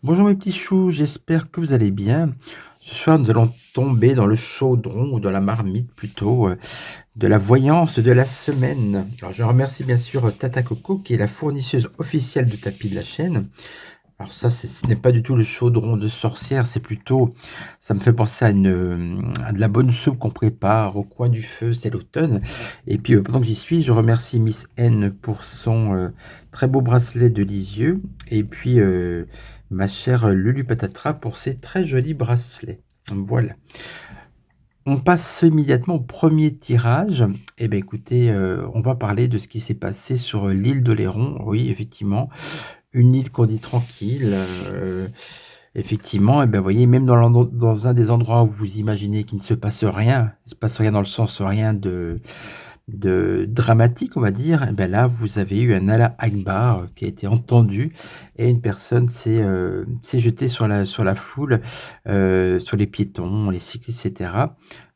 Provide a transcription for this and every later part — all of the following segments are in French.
Bonjour mes petits choux, j'espère que vous allez bien. Ce soir, nous allons tomber dans le chaudron, ou dans la marmite plutôt, de la voyance de la semaine. Alors, je remercie bien sûr Tata Coco, qui est la fournisseuse officielle de tapis de la chaîne. Alors ça, ce n'est pas du tout le chaudron de sorcière, c'est plutôt, ça me fait penser à de la bonne soupe qu'on prépare au coin du feu, c'est l'automne. Et puis pendant que j'y suis, je remercie Miss N pour son très beau bracelet de Lisieux. Et puis ma chère Lulu Patatra pour ses très jolis bracelets. Voilà. On passe immédiatement au premier tirage. Eh bien écoutez, on va parler de ce qui s'est passé sur l'île d'Oléron. Oui, effectivement. Une île qu'on dit tranquille, effectivement, et ben, vous voyez, même dans un des endroits où vous imaginez qu'il ne se passe rien, il ne se passe rien dans le sens rien de dramatique, on va dire, et ben là, vous avez eu un Allah Akbar qui a été entendu et une personne s'est jetée sur la foule, sur les piétons, les cyclistes, etc.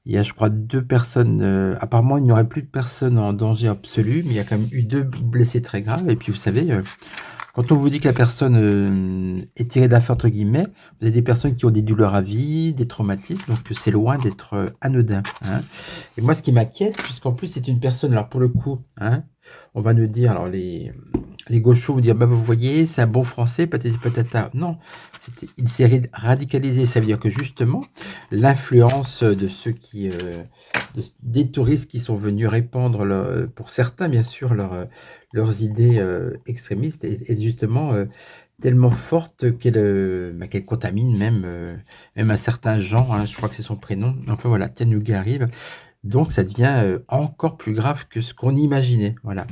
Il y a, je crois, 2 personnes, apparemment, il n'y aurait plus de personnes en danger absolu, mais il y a quand même eu 2 blessés très graves. Et puis, vous savez, quand on vous dit que la personne est tirée d'affaire, entre guillemets, vous avez des personnes qui ont des douleurs à vie, des traumatismes, donc c'est loin d'être anodin. Hein. Et moi, ce qui m'inquiète, puisqu'en plus c'est une personne, alors pour le coup, hein, on va nous dire, alors les gauchos vous dire, bah, vous voyez, c'est un bon français, patati patata. Non, il s'est radicalisé, ça veut dire que justement, l'influence de ceux qui... des touristes qui sont venus répandre, pour certains bien sûr, leurs idées extrémistes est justement tellement forte qu'elle contamine même un certain Jean, hein, je crois que c'est son prénom, enfin voilà, Tianouga arrive, donc ça devient encore plus grave que ce qu'on imaginait, voilà.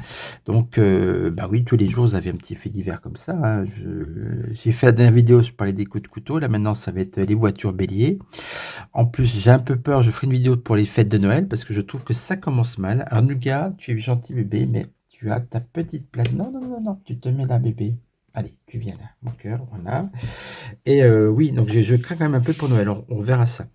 Donc bah oui, tous les jours vous avez un petit fait divers comme ça, hein. J'ai fait la dernière vidéo, je parlais des coups de couteau, là maintenant ça va être les voitures béliers. En plus, j'ai un peu peur, je ferai une vidéo pour les fêtes de Noël parce que je trouve que ça commence mal. Alors, Nougat, tu es gentil bébé, mais tu as ta petite plate. Non, non, non, non, tu te mets là, bébé. Allez, tu viens là, mon cœur, voilà. Et oui, donc je crains quand même un peu pour Noël, on verra ça.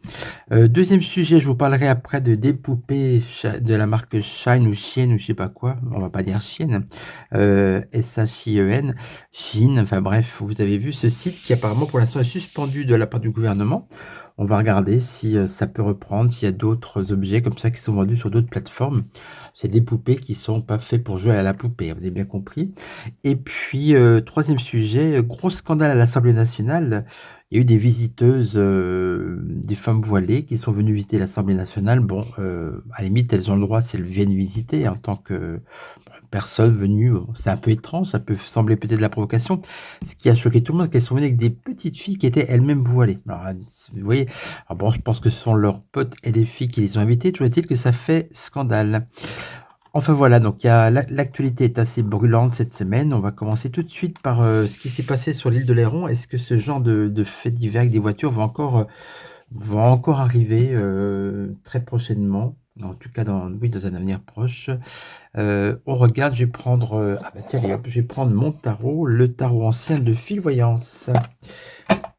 Deuxième sujet, je vous parlerai après des poupées de la marque Shine ou Chien ou je sais pas quoi. On va pas dire Chien. S-H-I-E-N. Chine, enfin bref, vous avez vu ce site qui apparemment pour l'instant est suspendu de la part du gouvernement. On va regarder si ça peut reprendre, s'il y a d'autres objets comme ça qui sont vendus sur d'autres plateformes. C'est des poupées qui sont pas faits pour jouer à la poupée, vous avez bien compris. Et puis, troisième sujet, gros scandale à l'Assemblée nationale. Il y a eu des visiteuses, des femmes voilées qui sont venues visiter l'Assemblée nationale. Bon, à la limite, elles ont le droit si elles viennent visiter en tant que personne venue. C'est un peu étrange, ça peut sembler peut-être de la provocation. Ce qui a choqué tout le monde, qu'elles sont venues avec des petites filles qui étaient elles-mêmes voilées. Alors, vous voyez, alors bon, je pense que ce sont leurs potes et les filles qui les ont invitées. Toujours est-il que ça fait scandale. Enfin voilà, donc l'actualité est assez brûlante cette semaine. On va commencer tout de suite par ce qui s'est passé sur l'île de Léron. Est-ce que ce genre de fait divers avec des voitures va encore arriver très prochainement? En tout cas, oui, dans un avenir proche. On regarde, je vais prendre... ah bah tiens, allez, hop, je vais prendre mon tarot, le tarot ancien de Fil-Voyance.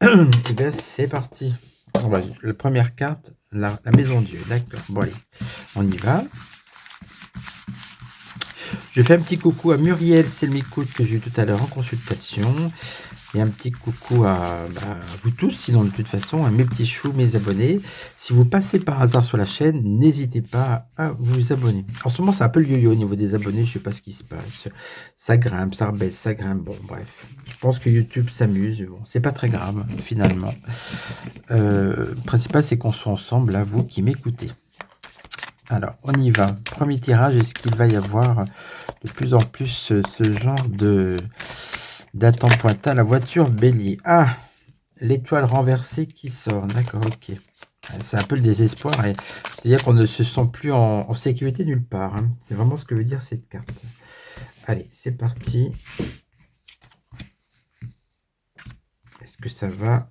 Et bien, c'est parti. La première carte, la Maison Dieu, d'accord. Bon, allez, on y va. Je fais un petit coucou à Muriel Selmicoute que j'ai eu tout à l'heure en consultation. Et un petit coucou à vous tous, sinon de toute façon, à mes petits choux, mes abonnés. Si vous passez par hasard sur la chaîne, n'hésitez pas à vous abonner. En ce moment, c'est un peu le yo-yo au niveau des abonnés, je sais pas ce qui se passe. Ça grimpe, ça rebaisse, ça grimpe, bon bref. Je pense que YouTube s'amuse, bon, c'est pas très grave finalement. Le principal, c'est qu'on soit ensemble, là, vous qui m'écoutez. Alors, on y va. Premier tirage, est-ce qu'il va y avoir de plus en plus ce genre d'attente pointa la voiture bélier? Ah, l'étoile renversée qui sort. D'accord, ok. C'est un peu le désespoir. C'est-à-dire qu'on ne se sent plus en sécurité nulle part. Hein. C'est vraiment ce que veut dire cette carte. Allez, c'est parti. Est-ce que ça va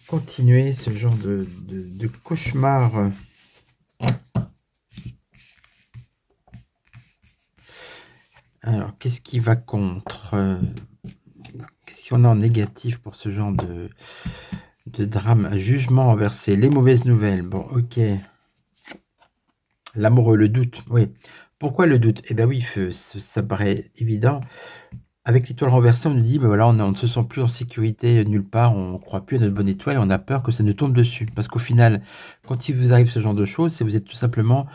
continuer ce genre de cauchemar? Alors, qu'est-ce qui va contre? Qu'est-ce qu'on a en négatif pour ce genre de drame? Un jugement renversé, les mauvaises nouvelles. Bon, ok. L'amoureux, le doute, oui. Pourquoi le doute? Eh bien oui, ça paraît évident. Avec l'étoile renversée, on nous dit, ben voilà, on ne se sent plus en sécurité nulle part, on ne croit plus à notre bonne étoile et on a peur que ça nous tombe dessus. Parce qu'au final, quand il vous arrive ce genre de choses, c'est que vous êtes tout simplement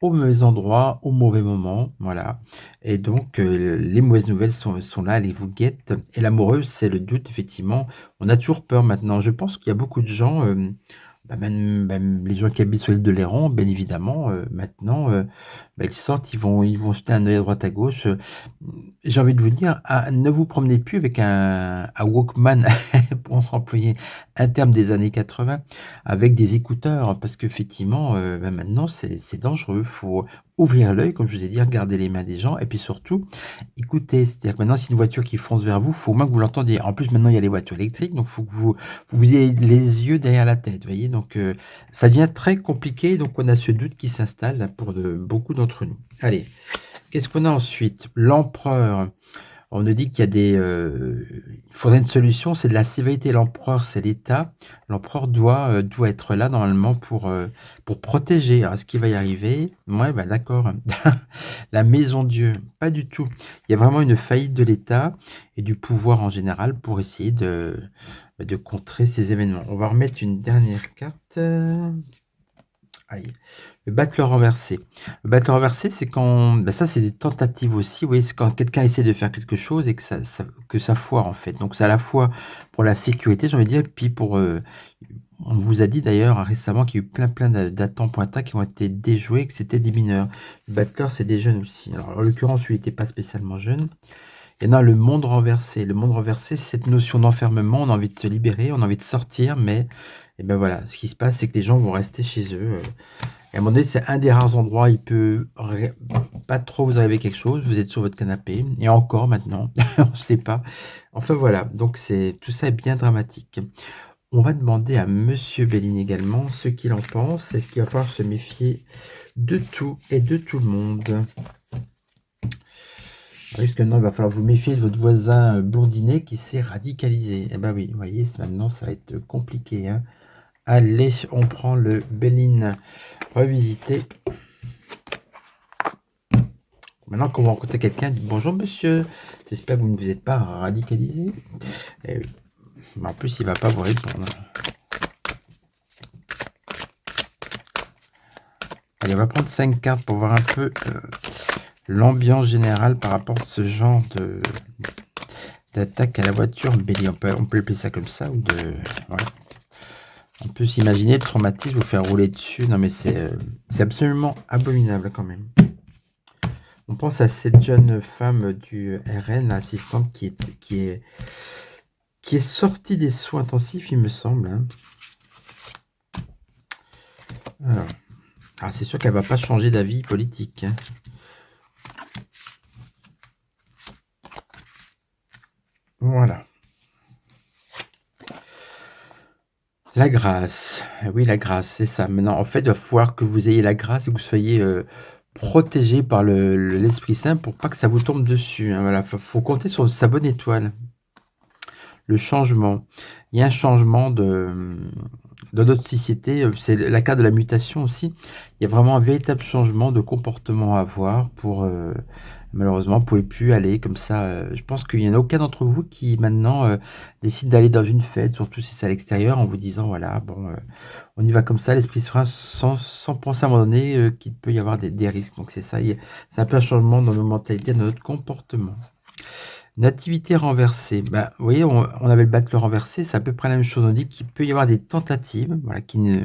au mauvais endroit, au mauvais moment, voilà. Et donc, les mauvaises nouvelles sont là, elles vous guettent. Et l'amoureux, c'est le doute, effectivement. On a toujours peur maintenant. Je pense qu'il y a beaucoup de gens, bah, même les gens qui habitent sur l'île de Léron, bien évidemment, maintenant, bah, ils sortent, ils vont jeter un œil à droite à gauche. J'ai envie de vous dire, ne vous promenez plus avec un Walkman, pour employer un terme des années 80, avec des écouteurs, parce qu'effectivement, bah, maintenant, c'est dangereux. Il faut ouvrir l'œil, comme je vous ai dit, regarder les mains des gens, et puis surtout, écoutez. C'est-à-dire que maintenant, c'est une voiture qui fonce vers vous, il faut au moins que vous l'entendiez. En plus, maintenant, il y a les voitures électriques, donc il faut que vous ayez les yeux derrière la tête, vous voyez. Donc, ça devient très compliqué, donc on a ce doute qui s'installe là, pour beaucoup d'entre nous. Allez, qu'est-ce qu'on a ensuite? L'empereur. On nous dit qu'il y a il faudrait une solution, c'est de la sévérité. L'empereur, c'est l'État. L'empereur doit être là normalement pour protéger. Alors, est-ce qu'il va y arriver? Ouais, ben d'accord. La maison Dieu, pas du tout. Il y a vraiment une faillite de l'État et du pouvoir en général pour essayer de contrer ces événements. On va remettre une dernière carte. Aïe. Le battleur renversé. Le battleur renversé, c'est quand, ben ça, c'est des tentatives aussi. Vous voyez, c'est quand quelqu'un essaie de faire quelque chose et que ça foire, en fait. Donc, c'est à la fois pour la sécurité, j'ai envie de dire, puis on vous a dit d'ailleurs récemment qu'il y a eu plein d'attentes pointas qui ont été déjoués, que c'était des mineurs. Le battleur, c'est des jeunes aussi. Alors, en l'occurrence, lui, il n'était pas spécialement jeune. Il y en a le monde renversé. Le monde renversé, c'est cette notion d'enfermement. On a envie de se libérer, on a envie de sortir, mais, et ben voilà, ce qui se passe, c'est que les gens vont rester chez eux. Et à un moment donné, c'est un des rares endroits, il peut pas trop vous arriver quelque chose, vous êtes sur votre canapé, et encore maintenant, on ne sait pas. Enfin voilà, donc tout ça est bien dramatique. On va demander à Monsieur Béline également ce qu'il en pense. Est-ce qu'il va falloir se méfier de tout et de tout le monde? Parce que maintenant, il va falloir vous méfier de votre voisin bourdinet qui s'est radicalisé. Eh ben oui, vous voyez, maintenant, ça va être compliqué, hein. Allez, on prend le Béline revisité. Maintenant, quand vous rencontrez quelqu'un, dites bonjour monsieur, j'espère que vous ne vous êtes pas radicalisé. Eh oui. En plus, il ne va pas vous répondre. Allez, on va prendre 5 cartes pour voir un peu l'ambiance générale par rapport à ce genre d'attaque à la voiture bélier. On peut appeler ça comme ça. Voilà. On peut s'imaginer le traumatisme, vous faire rouler dessus. Non mais c'est absolument abominable quand même. On pense à cette jeune femme du RN, assistante, qui est sortie des soins intensifs, il me semble. Hein. Alors, c'est sûr qu'elle va pas changer d'avis politique. Hein. Voilà. La grâce. Oui, la grâce, c'est ça. Maintenant, en fait, il va falloir que vous ayez la grâce et que vous soyez protégé par l'Esprit Saint pour pas que ça vous tombe dessus. Hein. Voilà, faut compter sur sa bonne étoile. Le changement. Il y a un changement dans notre société. C'est la carte de la mutation aussi. Il y a vraiment un véritable changement de comportement à avoir pour... malheureusement, vous ne pouvez plus aller comme ça. Je pense qu'il n'y en a aucun d'entre vous qui maintenant décide d'aller dans une fête, surtout si c'est à l'extérieur, en vous disant, voilà, bon, on y va comme ça, l'esprit serein, sans penser à un moment donné qu'il peut y avoir des risques. Donc c'est ça, c'est un peu un changement dans nos mentalités, dans notre comportement. Nativité renversée. Bah, vous voyez, on avait le battleur renversé, c'est à peu près la même chose. On dit qu'il peut y avoir des tentatives, voilà, qui ne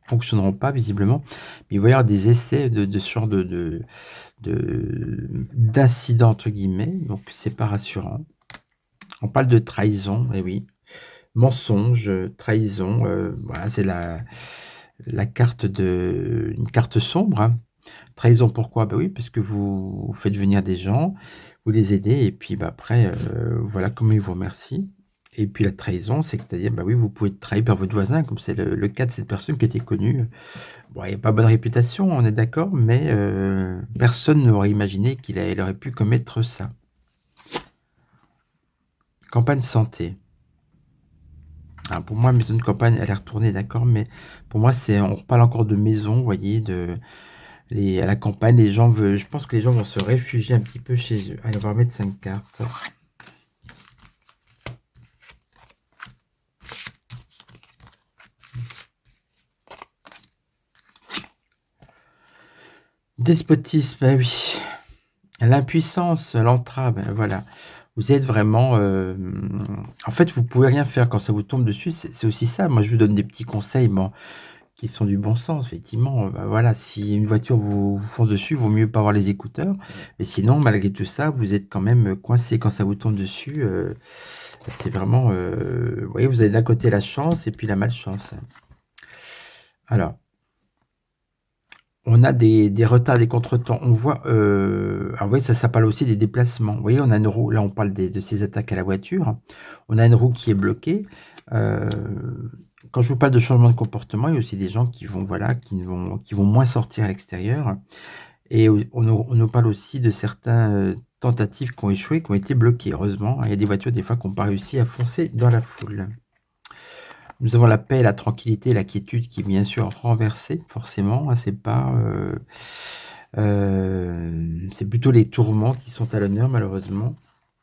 fonctionneront pas visiblement, mais il va y avoir des essais de ce genre d'incidents entre guillemets, donc c'est pas rassurant. On parle de trahison, et oui, mensonge, trahison, voilà, c'est la carte une carte sombre. Hein. Trahison, pourquoi? Bah oui, parce que vous faites venir des gens, vous les aidez, et puis bah, après, voilà comment ils vous remercient. Et puis la trahison, c'est-à-dire, bah oui, vous pouvez être trahi par votre voisin, comme c'est le cas de cette personne qui était connue. Bon, il a pas bonne réputation, on est d'accord, mais personne n'aurait imaginé il aurait pu commettre ça. Campagne santé. Alors pour moi, maison de campagne, elle est retournée, d'accord, mais pour moi, on reparle encore de maison, vous voyez, à la campagne, je pense que les gens vont se réfugier un petit peu chez eux. Allez, on va remettre 5 cartes. Despotisme, bah oui. L'impuissance, l'entrave, voilà. Vous êtes vraiment... En fait, vous pouvez rien faire quand ça vous tombe dessus. C'est aussi ça. Moi, je vous donne des petits conseils, bon, qui sont du bon sens, effectivement. Bah, voilà, si une voiture vous fonce dessus, il vaut mieux pas avoir les écouteurs. Mais sinon, malgré tout ça, vous êtes quand même coincé quand ça vous tombe dessus. C'est vraiment... vous voyez, vous avez d'un côté la chance et puis la malchance. Alors, on a des retards, des contretemps. On voit, alors oui, ça parle aussi des déplacements. Vous voyez, on a une roue, là on parle de ces attaques à la voiture. On a une roue qui est bloquée. Quand je vous parle de changement de comportement, il y a aussi des gens qui vont, voilà, qui vont moins sortir à l'extérieur. Et on nous parle aussi de certaines tentatives qui ont échoué, qui ont été bloquées. Heureusement, il y a des voitures des fois qui n'ont pas réussi à foncer dans la foule. Nous avons la paix, la tranquillité, la quiétude qui est bien sûr renversée, forcément. Hein, c'est plutôt les tourments qui sont à l'honneur, malheureusement.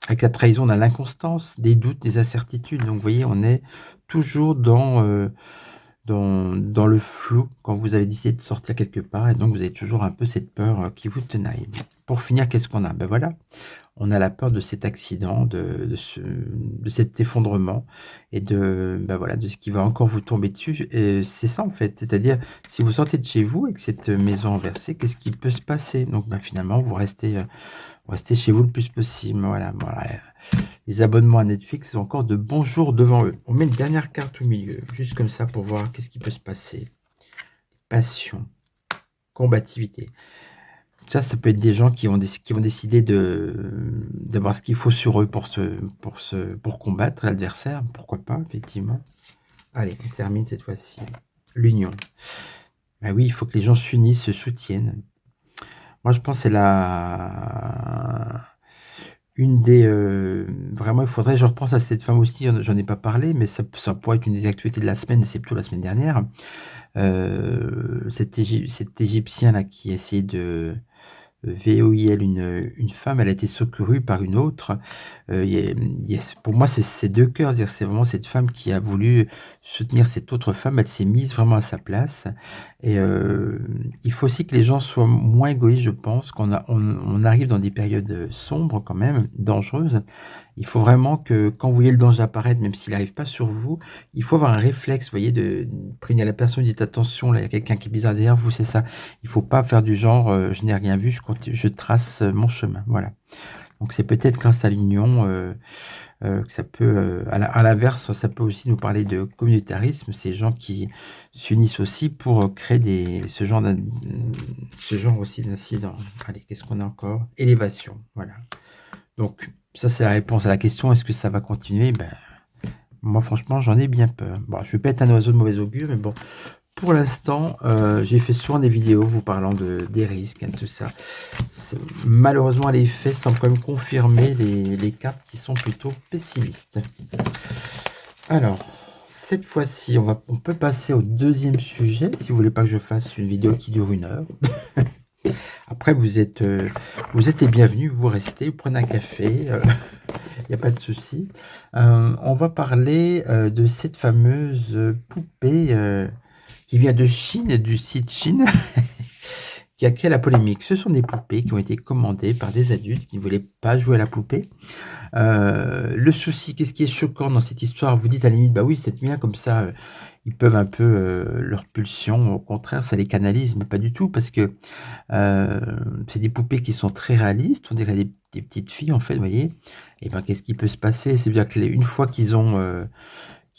Avec la trahison, on a l'inconstance, des doutes, des incertitudes. Donc, vous voyez, on est toujours dans le flou quand vous avez décidé de sortir quelque part. Et donc, vous avez toujours un peu cette peur qui vous tenaille. Pour finir, qu'est-ce qu'on a? Ben voilà, on a la peur de cet accident, de cet effondrement et ben voilà, de ce qui va encore vous tomber dessus. Et c'est ça en fait, c'est-à-dire si vous sortez de chez vous avec cette maison renversée, qu'est-ce qui peut se passer? Donc ben, finalement, vous restez chez vous le plus possible. Voilà, voilà. Les abonnements à Netflix ont encore de bons jours devant eux. On met une dernière carte au milieu, juste comme ça pour voir qu'est-ce qui peut se passer. Passion, combativité. Ça peut être des gens qui vont décider d'avoir ce qu'il faut sur eux pour combattre l'adversaire. Pourquoi pas, effectivement. Allez, on termine cette fois-ci. L'union. Ben oui, il faut que les gens s'unissent, se soutiennent. Moi, je pense que c'est une des... vraiment, il faudrait... Je repense à cette femme aussi, j'en ai pas parlé, mais ça pourrait être une des actualités de la semaine, c'est plutôt la semaine dernière. Cet Égyptien-là qui essayait de... VOIL, une femme, elle a été secourue par une autre. Pour moi, c'est deux cœurs. C'est vraiment cette femme qui a voulu soutenir cette autre femme. Elle s'est mise vraiment à sa place. Et il faut aussi que les gens soient moins égoïstes, je pense, on arrive dans des périodes sombres quand même, dangereuses. Il faut vraiment que quand vous voyez le danger apparaître, même s'il n'arrive pas sur vous, il faut avoir un réflexe, vous voyez, de prévenir la personne, dites attention, là, il y a quelqu'un qui est bizarre derrière vous, c'est ça. Il faut pas faire du genre, je n'ai rien vu, je trace mon chemin. Voilà. Donc c'est peut-être grâce à l'union que ça peut, à l'inverse, ça peut aussi nous parler de communautarisme, ces gens qui s'unissent aussi pour créer ce genre aussi d'incidents. Allez, qu'est-ce qu'on a encore? Élévation, voilà. Donc ça c'est la réponse à la question, est-ce que ça va continuer? Ben, moi franchement j'en ai bien peur. Bon, je vais pas être un oiseau de mauvais augure, mais bon, pour l'instant, j'ai fait souvent des vidéos vous parlant des risques, hein, tout ça. Malheureusement, les faits semblent quand même confirmer les cartes qui sont plutôt pessimistes. Alors, cette fois-ci, on peut passer au deuxième sujet, si vous voulez pas que je fasse une vidéo qui dure 1 heure. Après, vous êtes les bienvenus, vous restez, vous prenez un café, il n'y a pas de souci. On va parler de cette fameuse poupée qui vient de Chine, du site Chine, qui a créé la polémique. Ce sont des poupées qui ont été commandées par des adultes qui ne voulaient pas jouer à la poupée. Le souci, qu'est-ce qui est choquant dans cette histoire? Vous dites à la limite, bah oui, c'est bien comme ça, ils peuvent un peu, leur pulsion, au contraire, ça les canalise, mais pas du tout, parce que c'est des poupées qui sont très réalistes, on dirait des petites filles, en fait, vous voyez. Et ben, qu'est-ce qui peut se passer? C'est bien que une fois qu'ils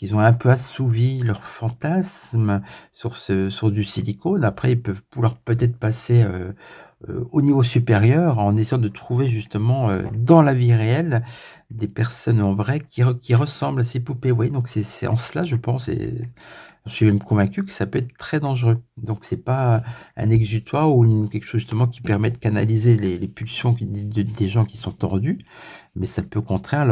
qu'ils ont un peu assouvi leur fantasme sur du silicone. Après, ils peuvent vouloir peut-être passer, au niveau supérieur en essayant de trouver justement, dans la vie réelle, des personnes en vrai qui ressemblent à ces poupées. Vous voyez? Donc c'est en cela, je pense et je suis même convaincu que ça peut être très dangereux. Donc c'est pas un exutoire ou quelque chose justement qui permet de canaliser les pulsions des gens qui sont tordus, mais ça peut au contraire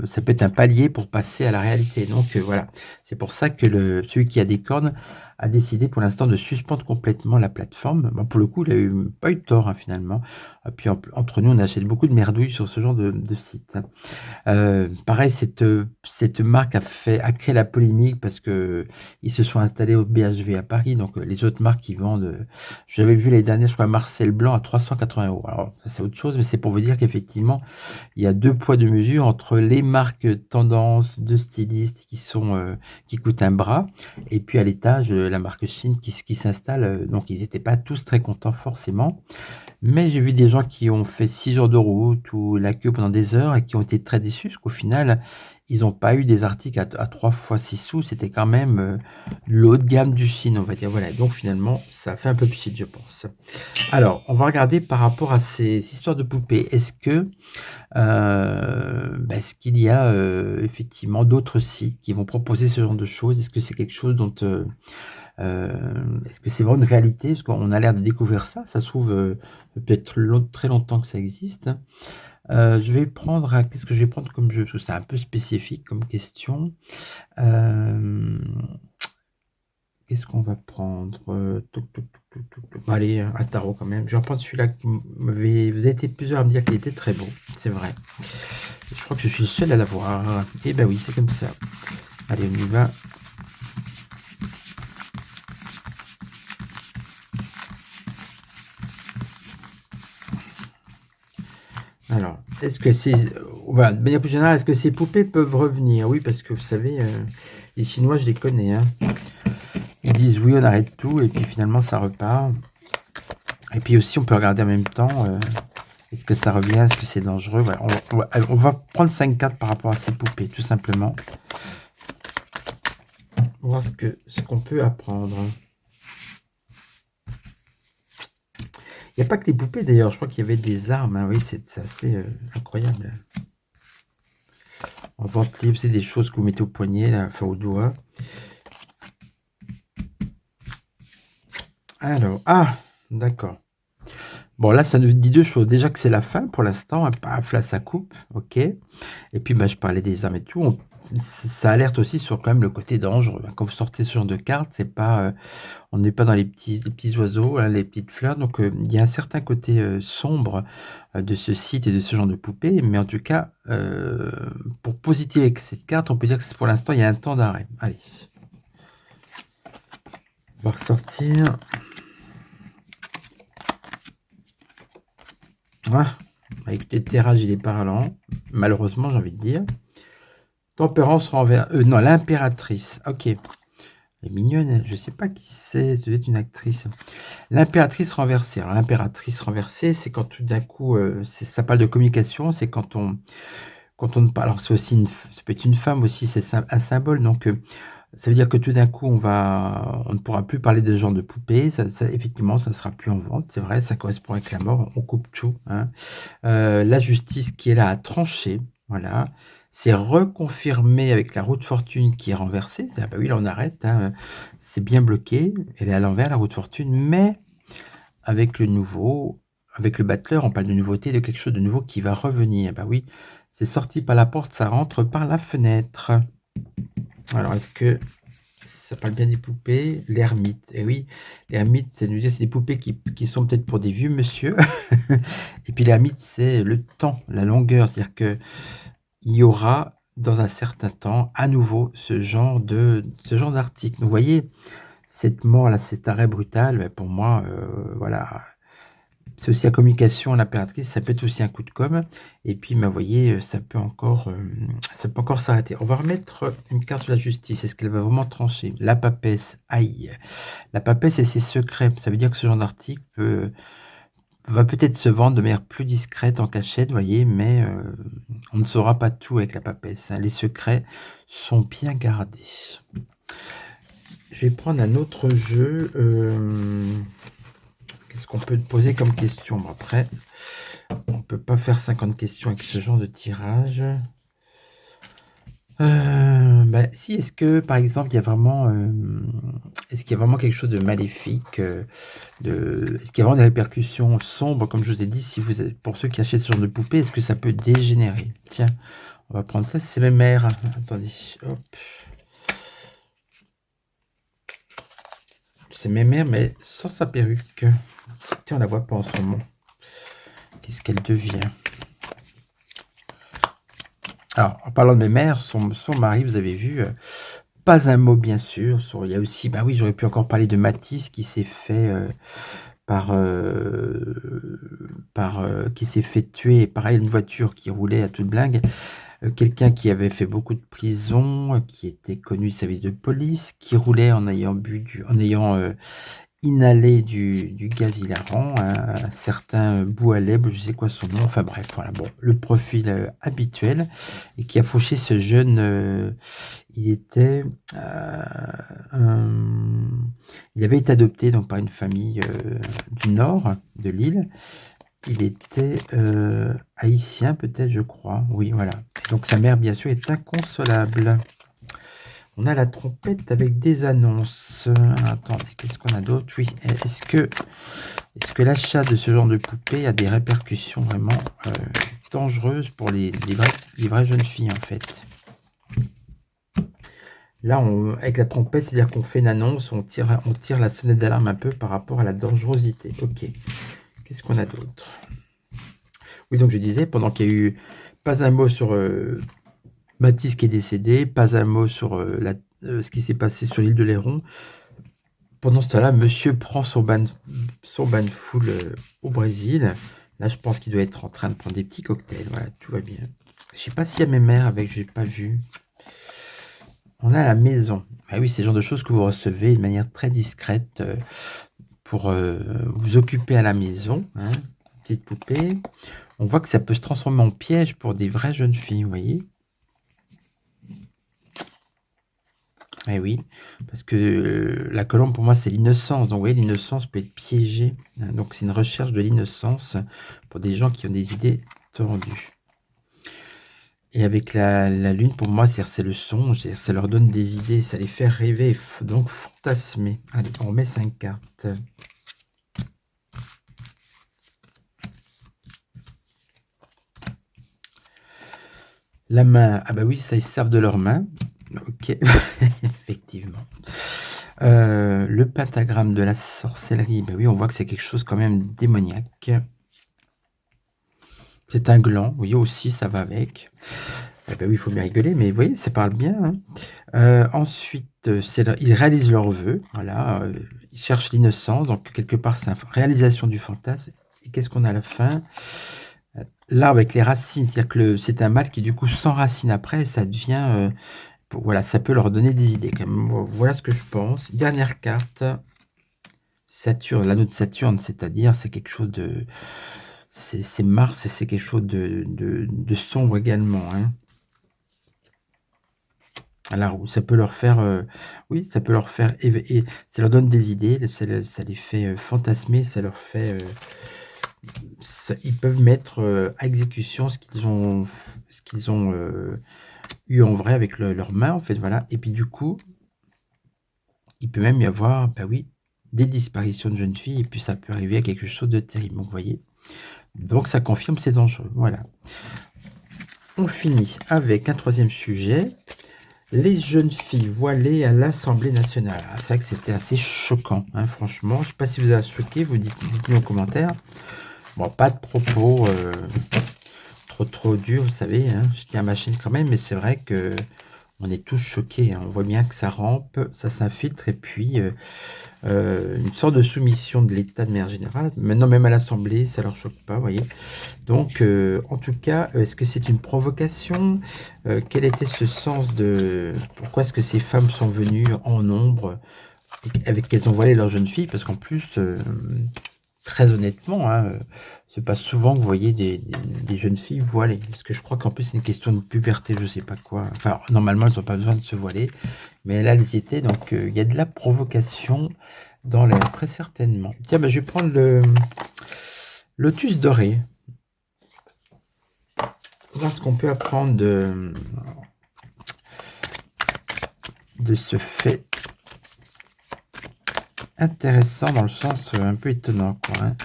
ça peut être un palier pour passer à la réalité. Donc voilà, c'est pour ça que celui qui a des cornes a décidé pour l'instant de suspendre complètement la plateforme. Bon, pour le coup, il a pas eu tort, hein, finalement. Et puis entre nous, on achète beaucoup de merdouilles sur ce genre de site. Pareil, cette marque a créé la polémique parce que ils se sont installés au BHV à Paris, donc les autres marques qui vendent, j'avais vu l'année dernière, je crois, Marcel Blanc à 380 €. Alors ça, c'est autre chose, mais c'est pour vous dire qu'effectivement, il y a 2 poids 2 mesures entre les marques tendance de stylistes qui coûtent un bras et puis à l'étage, la marque Chine qui s'installe, donc ils étaient pas tous très contents forcément. Mais j'ai vu des gens qui ont fait 6 jours de route ou la queue pendant des heures et qui ont été très déçus, parce qu'au final, ils ont pas eu des articles à 3 fois 6 sous, c'était quand même, le haut de gamme du Chine, on va dire. Voilà, donc finalement, ça a fait un peu pchit, je pense. Alors, on va regarder par rapport à ces histoires de poupées. Est-ce qu'il y a, effectivement d'autres sites qui vont proposer ce genre de choses? Est-ce que c'est quelque chose dont, est-ce que c'est vraiment une réalité? Parce qu'on a l'air de découvrir ça. Ça se trouve, peut-être très longtemps que ça existe. Je vais prendre qu'est-ce que je vais prendre comme jeu? Parce que c'est un peu spécifique comme question. Qu'est-ce qu'on va prendre? Toc, toc, toc, toc, toc, toc. Bon, allez, un tarot quand même. Je vais reprendre celui-là vous avez été plusieurs à me dire qu'il était très beau, c'est vrai. Je crois que je suis le seul à l'avoir. Eh ben oui, c'est comme ça. Allez, on y va. Alors, est-ce que voilà, de manière plus générale, est-ce que ces poupées peuvent revenir? Oui, parce que vous savez, les Chinois, je les connais, hein. Ils disent oui, on arrête tout, et puis finalement, ça repart. Et puis aussi, on peut regarder en même temps, est-ce que ça revient? Est-ce que c'est dangereux? Voilà, on va prendre 5 cartes par rapport à ces poupées, tout simplement. Voir ce qu'on peut apprendre. Il n'y a pas que les poupées d'ailleurs, je crois qu'il y avait des armes, hein. Oui, c'est assez incroyable. En vente libre, c'est des choses que vous mettez au poignet, là, enfin au doigt. Alors, d'accord. Bon, là, ça nous dit 2 choses. Déjà que c'est la fin pour l'instant, hein, paf, là, ça coupe, ok. Et puis, je parlais des armes et tout. Ça alerte aussi sur quand même le côté dangereux. Quand vous sortez ce genre de cartes, c'est pas, on n'est pas dans les petits oiseaux, hein, les petites fleurs. Donc, il y a un certain côté sombre de ce site et de ce genre de poupée. Mais en tout cas, pour positiver avec cette carte, on peut dire que pour l'instant, il y a un temps d'arrêt. Allez. On va ressortir. Avec le terrage, il est parlant. Malheureusement, j'ai envie de dire. Tempérance renverse. Non, l'impératrice. Ok. Elle est mignonne. Je sais pas qui c'est. Ça doit être une actrice. L'impératrice renversée. Alors, l'impératrice renversée, c'est quand tout d'un coup, ça parle de communication. C'est quand on ne parle. Alors, c'est aussi ça peut être une femme aussi. C'est un symbole. Donc, ça veut dire que tout d'un coup, on ne pourra plus parler de ce genre de poupées. Effectivement, ça ne sera plus en vente. C'est vrai, ça correspond avec la mort. On coupe tout, hein. La justice qui est là à trancher. Voilà. C'est reconfirmé avec la roue de fortune qui est renversée. Ah bah oui, là, on arrête, hein. C'est bien bloqué. Elle est à l'envers, la roue de fortune. Mais avec le battleur, on parle de nouveauté, de quelque chose de nouveau qui va revenir. Bah oui, c'est sorti par la porte, ça rentre par la fenêtre. Alors, est-ce que ça parle bien des poupées? L'ermite. Et oui, l'ermite, c'est des poupées qui sont peut-être pour des vieux monsieur. Et puis l'ermite, c'est le temps, la longueur. C'est-à-dire qu'il y aura, dans un certain temps, à nouveau ce genre d'article. Vous voyez, cette mort-là, cet arrêt brutal, pour moi, voilà. C'est aussi la communication, l'impératrice, ça peut être aussi un coup de com'. Et puis, vous voyez, ça peut encore s'arrêter. On va remettre une carte sur la justice. Est-ce qu'elle va vraiment trancher? La papesse, aïe. La papesse et ses secrets. Ça veut dire que ce genre d'article va peut-être se vendre de manière plus discrète en cachette, vous voyez, mais on ne saura pas tout avec la papesse, hein. Les secrets sont bien gardés. Je vais prendre un autre jeu. Qu'est-ce qu'on peut te poser comme question? Bon, après, on peut pas faire 50 questions avec ce genre de tirage. Bah, si, est-ce que, par exemple, il y a vraiment, est-ce qu'il y a vraiment quelque chose de maléfique, est-ce qu'il y a vraiment des répercussions sombres, comme je vous ai dit, si vous êtes, pour ceux qui achètent ce genre de poupée, est-ce que ça peut dégénérer? Tiens, on va prendre ça, c'est mes mères. Attendez, hop. C'est mes mères, mais sans sa perruque. Tiens, on la voit pas en ce moment. Qu'est-ce qu'elle devient? Alors, en parlant de mes mères, son mari, vous avez vu, pas un mot bien sûr. Il y a aussi, bah oui, j'aurais pu encore parler de Matisse qui s'est fait qui s'est fait tuer. Pareil, une voiture qui roulait à toute blingue. Quelqu'un qui avait fait beaucoup de prison, qui était connu du service de police, qui roulait en ayant inhalé du gaz hilarant, un certain Boualeb, je sais quoi son nom, enfin bref, voilà, bon, le profil habituel, et qui a fauché ce jeune, il avait été adopté donc par une famille du nord de l'île. Il était haïtien peut-être, je crois, oui, voilà. Et donc sa mère, bien sûr, est inconsolable. On a la trompette avec des annonces. Attendez, qu'est-ce qu'on a d'autre? Oui, est-ce que l'achat de ce genre de poupée a des répercussions vraiment dangereuses pour les vraies jeunes filles, en fait? Là, avec la trompette, c'est-à-dire qu'on fait une annonce, on tire la sonnette d'alarme un peu par rapport à la dangerosité. Ok. Qu'est-ce qu'on a d'autre? Oui, donc je disais, pendant qu'il y a eu pas un mot sur Matisse qui est décédé, pas un mot sur ce qui s'est passé sur l'île de Léron. Pendant ce temps-là, monsieur prend son bain de foule au Brésil. Là, je pense qu'il doit être en train de prendre des petits cocktails. Voilà, tout va bien. Je sais pas s'il y a mes mères avec, je n'ai pas vu. On a la maison. Ah oui, c'est le genre de choses que vous recevez de manière très discrète pour vous occuper à la maison. Hein, petite poupée. On voit que ça peut se transformer en piège pour des vraies jeunes filles, vous voyez. Eh oui, parce que la colombe, pour moi, c'est l'innocence. Donc, vous voyez, l'innocence peut être piégée. Hein, donc, c'est une recherche de l'innocence pour des gens qui ont des idées tordues. Et avec la lune, pour moi, c'est le songe. Ça leur donne des idées, ça les fait rêver, donc fantasmer. Allez, on remet 5 cartes. La main, ah bah oui, ça, ils se servent de leurs mains. Ok, effectivement. Le pentagramme de la sorcellerie, bah oui, on voit que c'est quelque chose quand même démoniaque. C'est un gland, oui, aussi, ça va avec. Eh ben oui, il faut bien rigoler, mais vous voyez, ça parle bien. Hein. Ensuite, ils réalisent leurs vœux, voilà, ils cherchent l'innocence, donc quelque part, c'est une réalisation du fantasme. Et qu'est-ce qu'on a à la fin? L'arbre avec les racines, c'est-à-dire que c'est un mâle qui, du coup, s'enracine après, et ça devient... voilà, ça peut leur donner des idées, quand même. Voilà ce que je pense. Dernière carte, Saturne, l'anneau de Saturne, c'est-à-dire, c'est quelque chose de... C'est Mars, et c'est quelque chose de sombre également, hein. Alors, ça peut leur faire, oui, ça peut leur faire et ça leur donne des idées, ça les fait fantasmer, ça leur fait, ils peuvent mettre à exécution ce qu'ils ont eu en vrai avec leurs mains, en fait, voilà. Et puis du coup, il peut même y avoir, bah oui, des disparitions de jeunes filles, et puis ça peut arriver à quelque chose de terrible. Donc, vous voyez, donc ça confirme, c'est dangereux. Voilà. On finit avec un troisième sujet. Les jeunes filles voilées à l'Assemblée nationale. Ah, c'est vrai que c'était assez choquant, hein, franchement. Je ne sais pas si vous avez choqué, vous dites-nous en commentaire. Bon, pas de propos trop durs, vous savez. Hein, je tiens à ma chaîne quand même, mais c'est vrai que on est tous choqués. Hein. On voit bien que ça rampe, ça s'infiltre, et puis une sorte de soumission de l'État de manière générale. Maintenant, même à l'Assemblée, ça leur choque pas, vous voyez. Donc, en tout cas, est-ce que c'est une provocation? Quel était ce sens de... Pourquoi est-ce que ces femmes sont venues en nombre avec qu'elles ont voilé leurs jeunes filles? Parce qu'en plus, très honnêtement, hein, c'est pas souvent que vous voyez des jeunes filles voilées. Parce que je crois qu'en plus, c'est une question de puberté, je sais pas quoi. Enfin, normalement, elles ont pas besoin de se voiler, mais là, elles y étaient, donc il y a de la provocation dans l'air, très certainement. Tiens, bah, je vais prendre le lotus doré. Voir ce qu'on peut apprendre de ce fait intéressant dans le sens un peu étonnant, quoi, hein.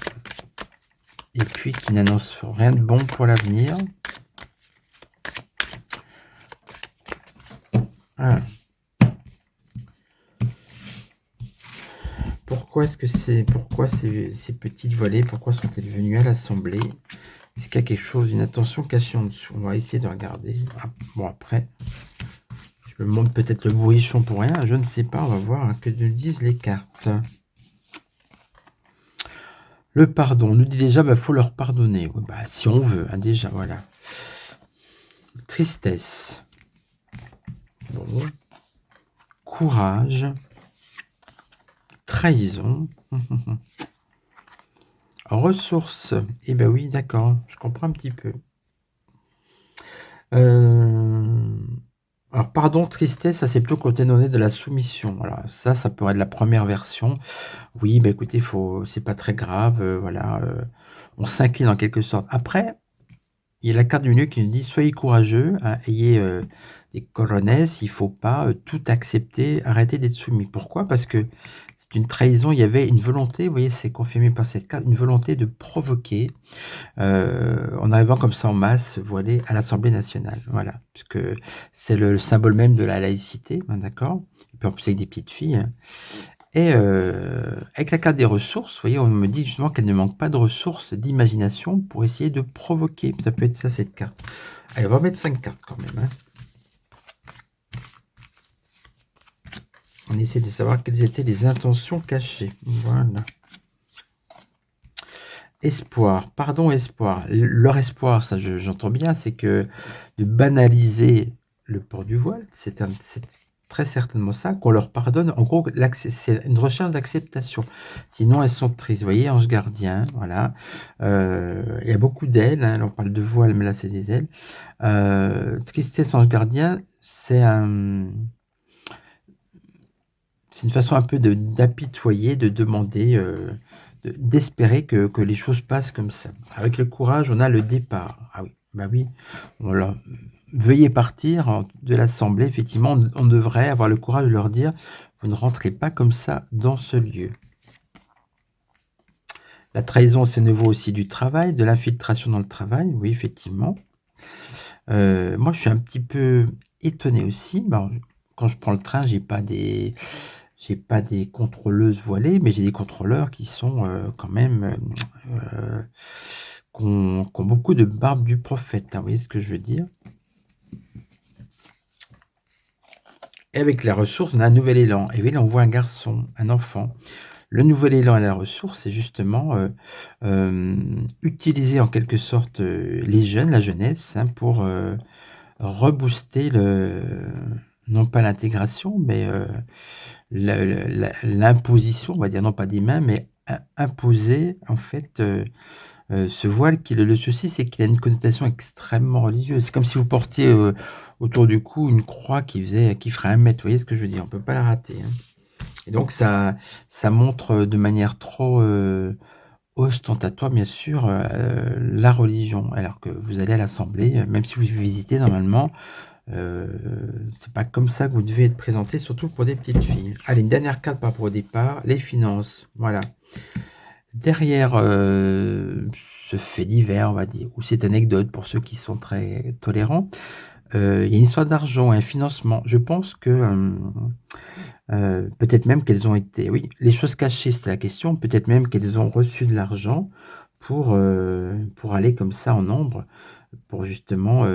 Et puis qui n'annonce rien de bon pour l'avenir. Ah. Pourquoi est-ce que pourquoi ces petites voilées, pourquoi sont-elles venues à l'Assemblée? Est-ce qu'il y a quelque chose, une intention cachée en dessous? On va essayer de regarder. Ah, bon, après, je me montre peut-être le bourrichon pour rien, je ne sais pas, on va voir hein, que nous disent les cartes. Le pardon, on nous dit déjà, faut leur pardonner. Oui, si on veut, hein, déjà, voilà. Tristesse. Bon. Courage. Trahison. Ressources. Eh ben oui, d'accord, je comprends un petit peu. Alors, pardon, tristesse, ça c'est plutôt côté donné de la soumission. Voilà, ça pourrait être la première version. Oui, bah écoutez, c'est pas très grave, voilà, on s'incline en quelque sorte. Après, il y a la carte du milieu qui nous dit: «Soyez courageux, hein, ayez, des cojones, il faut pas, tout accepter, arrêter d'être soumis». Pourquoi? Parce que c'est une trahison, il y avait une volonté, vous voyez, c'est confirmé par cette carte, une volonté de provoquer, en arrivant comme ça en masse, voilés, à l'Assemblée nationale. Voilà, puisque c'est le symbole même de la laïcité, hein, d'accord? Et puis en plus avec des petites filles, hein. Et avec la carte des ressources, vous voyez, on me dit justement qu'elle ne manque pas de ressources, d'imagination pour essayer de provoquer. Ça peut être ça, cette carte. Allez, on va mettre 5 cartes quand même, hein. On essaie de savoir quelles étaient les intentions cachées. Voilà. Espoir, pardon, espoir. Leur espoir, ça j'entends bien, c'est que de banaliser le port du voile, c'est très certainement ça, qu'on leur pardonne. En gros, c'est une recherche d'acceptation. Sinon, elles sont tristes. Vous voyez, ange gardien, voilà. Il y a beaucoup d'ailes, hein, là, on parle de voile, mais là, c'est des ailes. Tristesse, ange gardien, c'est une façon un peu d'apitoyer, de demander, d'espérer que les choses passent comme ça. Avec le courage, on a le départ. Ah oui, bah oui, voilà. Veuillez partir de l'assemblée. Effectivement, on devrait avoir le courage de leur dire: vous ne rentrez pas comme ça dans ce lieu. La trahison, c'est au niveau aussi du travail, de l'infiltration dans le travail. Oui, effectivement. Moi, je suis un petit peu étonné aussi. Ben, quand je prends le train, j'ai pas des contrôleuses voilées, mais j'ai des contrôleurs qui sont quand même qui ont beaucoup de barbe du prophète, hein, vous voyez ce que je veux dire? Et avec la ressource, on a un nouvel élan. Et oui, là, on voit un garçon, un enfant. Le nouvel élan et la ressource, c'est justement utiliser en quelque sorte les jeunes, la jeunesse, hein, pour rebooster non pas l'intégration, mais l'imposition, on va dire, non pas des mains, mais imposer en fait ce voile qui le souci, c'est qu'il a une connotation extrêmement religieuse. C'est comme si vous portiez autour du cou une croix qui ferait 1 mètre. Vous voyez ce que je veux dire? On peut pas la rater, hein. Et donc ça montre de manière trop ostentatoire, bien sûr, la religion. Alors que vous allez à l'assemblée, même si vous visitez normalement, c'est pas comme ça que vous devez être présenté, surtout pour des petites filles. Allez, une dernière carte par rapport au départ, les finances, voilà. Derrière, ce fait divers, on va dire, ou cette anecdote pour ceux qui sont très tolérants, il y a une histoire d'argent et un financement. Je pense que, peut-être même qu'elles ont été oui, les choses cachées, c'était la question, peut-être même qu'elles ont reçu de l'argent pour aller comme ça en nombre, pour justement,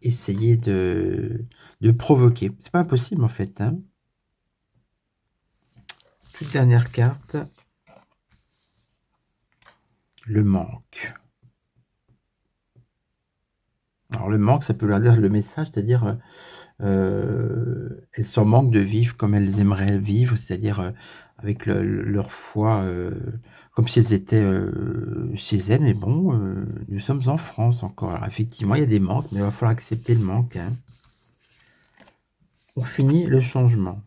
essayer de provoquer. C'est pas impossible en fait, hein. Toute dernière carte. Le manque. Alors le manque, ça peut leur dire le message, c'est-à-dire, elles sont en manque de vivre comme elles aimeraient vivre, c'est-à-dire, avec leur foi, comme si elles étaient, chez elles. Mais bon, nous sommes en France encore. Alors effectivement, il y a des manques, mais il va falloir accepter le manque, hein. On finit le changement.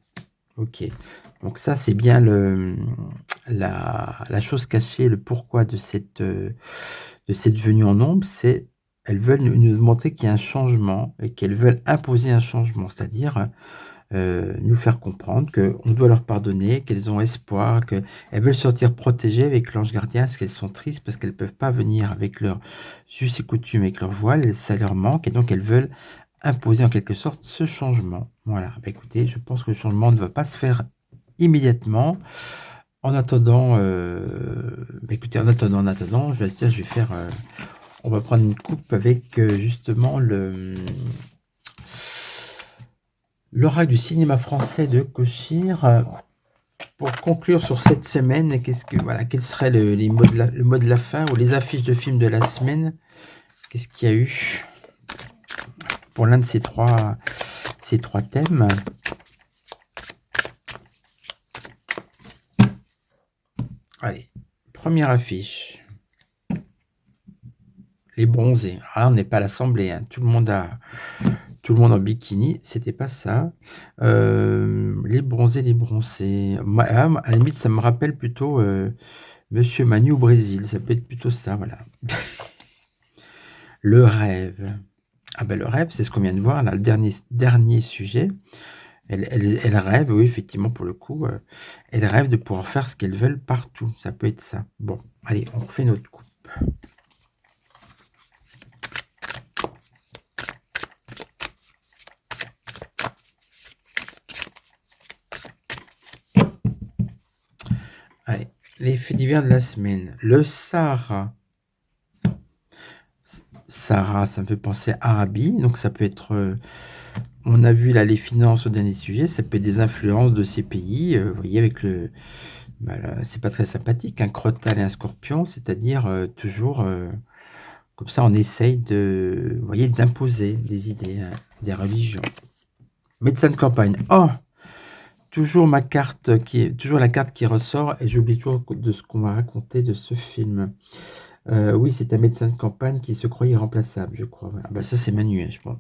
OK. Donc ça, c'est bien la chose cachée, le pourquoi de cette venue en nombre, c'est elles veulent nous montrer qu'il y a un changement et qu'elles veulent imposer un changement. C'est-à-dire, nous faire comprendre qu'on doit leur pardonner, qu'elles ont espoir, qu'elles veulent se sentir protégées avec l'ange gardien, parce qu'elles sont tristes, parce qu'elles ne peuvent pas venir avec leurs us et coutumes, avec leur voile, ça leur manque, et donc elles veulent imposer en quelque sorte ce changement. Voilà. Bah, écoutez, je pense que le changement ne va pas se faire immédiatement. En attendant, bah, écoutez, en attendant, je vais dire, je vais faire, on va prendre une coupe avec justement l'oracle du cinéma français de Cochir, pour conclure sur cette semaine. Voilà, quel serait le mot de la fin ou les affiches de films de la semaine? Qu'est-ce qu'il y a eu pour l'un de ces trois thèmes? Allez, première affiche. Les bronzés. Alors là, on n'est pas à l'Assemblée, hein. Tout le monde en bikini, c'était pas ça. Les bronzés, les bronzés. À la limite, ça me rappelle plutôt Monsieur Manu au Brésil. Ça peut être plutôt ça, voilà. Le rêve. Ah ben le rêve, c'est ce qu'on vient de voir, là, le dernier sujet. Elle rêve, oui, effectivement, pour le coup, elle rêve de pouvoir faire ce qu'elles veulent partout. Ça peut être ça. Bon, allez, on refait notre coupe. Allez, les faits divers de la semaine. Le Sahara. Sahara, ça me fait penser à Arabie. Donc ça peut être, on a vu là les finances au dernier sujet, ça peut être des influences de ces pays. Vous voyez, avec le... Bah, c'est pas très sympathique, un Crotal et un Scorpion, c'est-à-dire toujours... comme ça, on essaye de, vous voyez, d'imposer des idées, hein, des religions. Médecin de campagne. Oh, toujours la carte qui ressort, et j'oublie toujours de ce qu'on m'a raconté de ce film. Oui, c'est un médecin de campagne qui se croyait irremplaçable, je crois. Voilà. Bah, ça, c'est Manu, hein, je pense.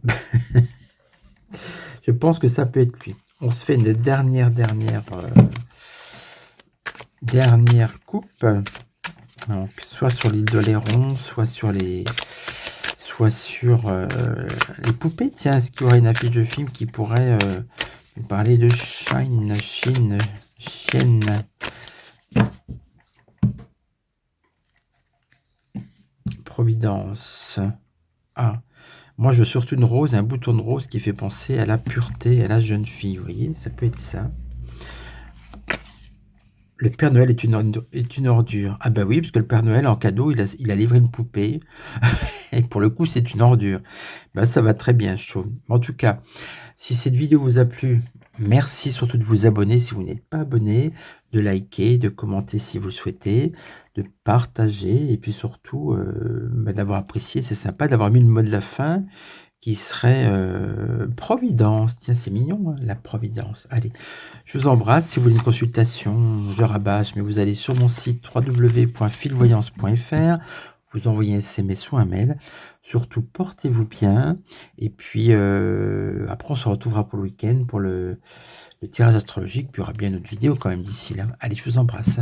Je pense que ça peut être lui. On se fait une dernière coupe. Donc, soit sur l'île d'Oléron, soit sur les poupées. Tiens, est-ce qu'il y aurait une affiche de film qui pourrait nous parler de Chienne. Providence. Ah, moi je veux surtout une rose, un bouton de rose qui fait penser à la pureté, à la jeune fille. Vous voyez, ça peut être ça. Le Père Noël est une ordure. Ah bah oui, parce que le Père Noël, en cadeau, il a livré une poupée. Et pour le coup, c'est une ordure. Bah, ça va très bien, je trouve. En tout cas, si cette vidéo vous a plu, merci surtout de vous abonner si vous n'êtes pas abonné, de liker, de commenter si vous le souhaitez, de partager, et puis surtout d'avoir apprécié. C'est sympa d'avoir mis le mot de la fin qui serait Providence. Tiens, c'est mignon, hein, la Providence. Allez, je vous embrasse. Si vous voulez une consultation, je rabâche, mais vous allez sur mon site www.filvoyance.fr, vous envoyez un SMS ou un mail. Surtout, portez-vous bien. Et puis, après, on se retrouvera pour le week-end pour le tirage astrologique. Puis il y aura bien une autre vidéo quand même d'ici là. Allez, je vous embrasse.